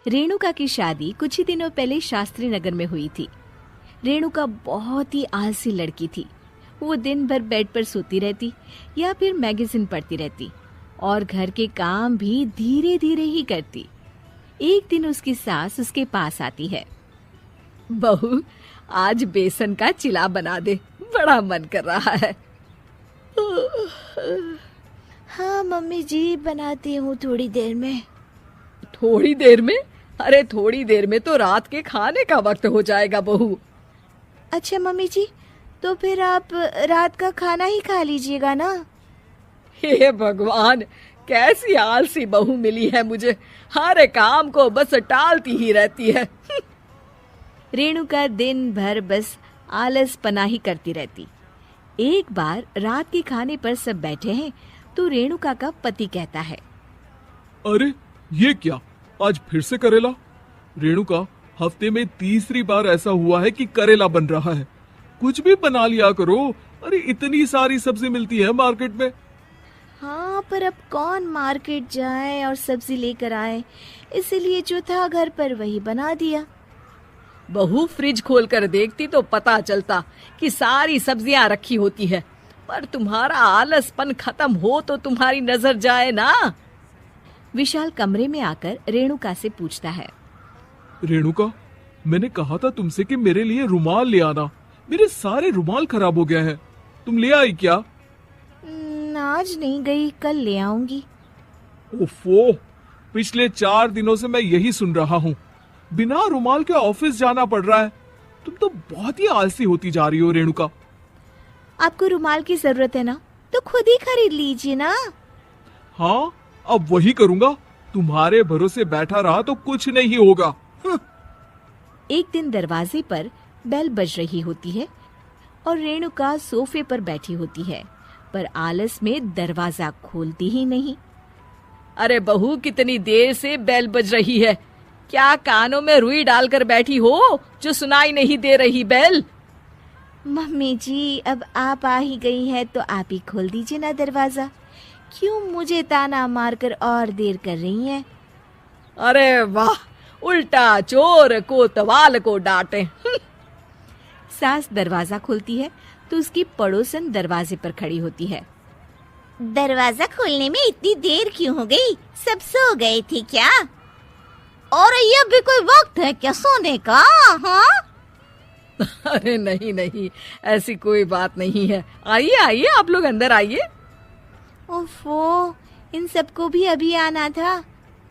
रेणुका की शादी कुछ ही दिनों पहले शास्त्री नगर में हुई थी। रेणुका बहुत ही आलसी लड़की थी। वो दिन भर बेड पर सोती रहती या फिर मैगजीन पढ़ती रहती और घर के काम भी धीरे धीरे ही करती। एक दिन उसकी सास उसके पास आती है। बहू, आज बेसन का चिला बना दे, बड़ा मन कर रहा है। हाँ मम्मी जी, बनाती हूँ थोड़ी देर में। थोड़ी देर में? अरे थोड़ी देर में तो रात के खाने का वक्त हो जाएगा बहू। अच्छा मम्मी जी, तो फिर आप रात का खाना ही खा लीजिएगा ना। हे भगवान, कैसी आलसी बहू मिली है मुझे, हर काम को बस टालती ही रहती है। रेणुका दिन भर बस आलसपना ही करती रहती। एक बार रात के खाने पर सब बैठे हैं तो रेणुका का पति कहता है, अरे ये क्या, आज फिर से करेला? रेणुका, हफ्ते में तीसरी बार ऐसा हुआ है कि करेला बन रहा है। कुछ भी बना लिया करो। अरे इतनी सारी सब्जी मिलती है मार्केट में। हाँ, पर अब कौन मार्केट जाए और सब्जी लेकर आए, इसलिए जो था घर पर वही बना दिया। बहू, फ्रिज खोल कर देखती तो पता चलता कि सारी सब्जियां रखी होती है, पर तुम्हारा आलसपन खत्म हो तो तुम्हारी नजर जाए ना। विशाल कमरे में आकर रेणुका से पूछता है, रेणुका, मैंने कहा था तुमसे कि मेरे लिए रुमाल ले आना। मेरे सारे रुमाल खराब हो गए हैं। तुम ले आई क्या? आज नहीं गई, कल ले आऊंगी। ओफो, पिछले 4 दिनों से मैं यही सुन रहा हूँ। बिना रुमाल के ऑफिस जाना पड़ रहा है। तुम तो बहुत ही आलसी होती जा रही हो रेणुका। आपको रुमाल की जरूरत है ना, तो खुद ही खरीद लीजिए ना। हाँ, अब वही करूंगा। तुम्हारे भरोसे बैठा रहा तो कुछ नहीं होगा। एक दिन दरवाजे पर बेल बज रही होती है और रेणुका सोफे पर बैठी होती है, पर आलस में दरवाजा खोलती ही नहीं। अरे बहू, कितनी देर से बेल बज रही है? क्या कानों में रुई डालकर बैठी हो जो सुनाई नहीं दे रही बेल? मम्मी जी, अब आप आ ही गई है तो आप ही खोल दीजिए ना दरवाजा। क्यों मुझे ताना मारकर और देर कर रही हैं? अरे वाह, उल्टा चोर कोतवाल को डांटे। सास दरवाजा खोलती है तो उसकी पड़ोसन दरवाजे पर खड़ी होती है। दरवाजा खोलने में इतनी देर क्यों हो गई? सब सो गए थे क्या? और ये भी कोई वक्त है क्या सोने का? हाँ? अरे नहीं नहीं, ऐसी कोई बात नहीं है। आइए आइए, आप लोग अंदर आइए। ओफो, इन सबको भी अभी आना था।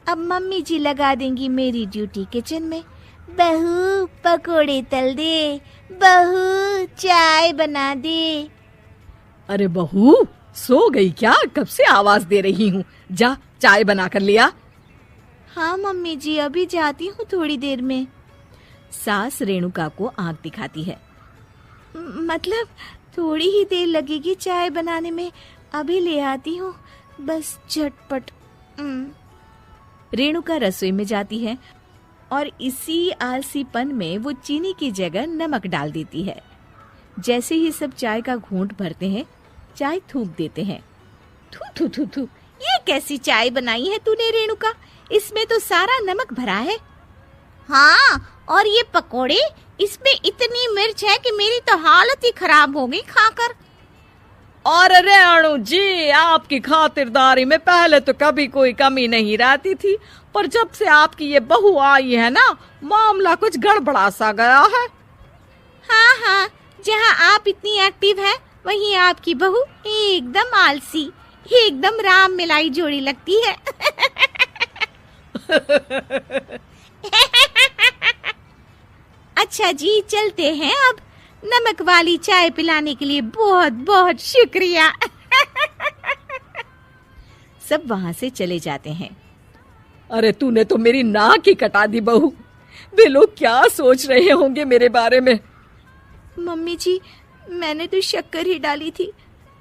अब मम्मी जी लगा देंगी मेरी ड्यूटी किचन में। बहू, पकोड़े तल दे, बहू चाय बना दे। अरे बहू, सो गई क्या? कब से आवाज दे रही हूँ, जा चाय बना कर लिया। हाँ मम्मी जी, अभी जाती हूँ थोड़ी देर में। सास रेणुका को आंख दिखाती है। मतलब थोड़ी ही देर लगेगी चाय बनाने में, अभी ले आती हूँ, बस झटपट। रेणुका रसोई में जाती है और इसी आलसीपन में वो चीनी की जगह नमक डाल देती है। जैसे ही सब चाय का घूंट भरते हैं, चाय थूक देते हैं। थू थू थू थू, ये कैसी चाय बनाई है तूने रेणुका? इसमें तो सारा नमक भरा है। हाँ, और ये पकोड़े, इसमें इतनी मिर्च है कि मेरी तो हालत ही खराब हो गई खाकर। और रेणु जी, आपकी खातिरदारी में पहले तो कभी कोई कमी नहीं रहती थी, पर जब से आपकी ये बहू आई है ना, मामला कुछ गड़बड़ा सा गया है। हाँ हाँ, जहाँ आप इतनी एक्टिव है, वहीं आपकी बहू एकदम आलसी, एकदम राम मिलाई जोड़ी लगती है। अच्छा जी, चलते हैं अब। नमक वाली चाय पिलाने के लिए बहुत बहुत शुक्रिया। सब वहाँ से चले जाते हैं। अरे तूने तो मेरी नाक ही कटा दी बहू। वे लोग क्या सोच रहे होंगे मेरे बारे में? मम्मी जी, मैंने तो शक्कर ही डाली थी,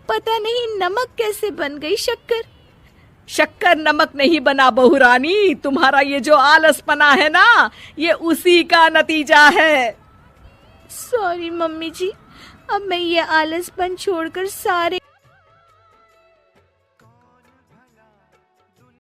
पता नहीं नमक कैसे बन गई शक्कर। शक्कर नमक नहीं बना बहू रानी, तुम्हारा ये जो आलसपना है ना, ये उसी का नतीजा है। सॉरी मम्मी जी, अब मैं ये आलसपन छोड़कर सारे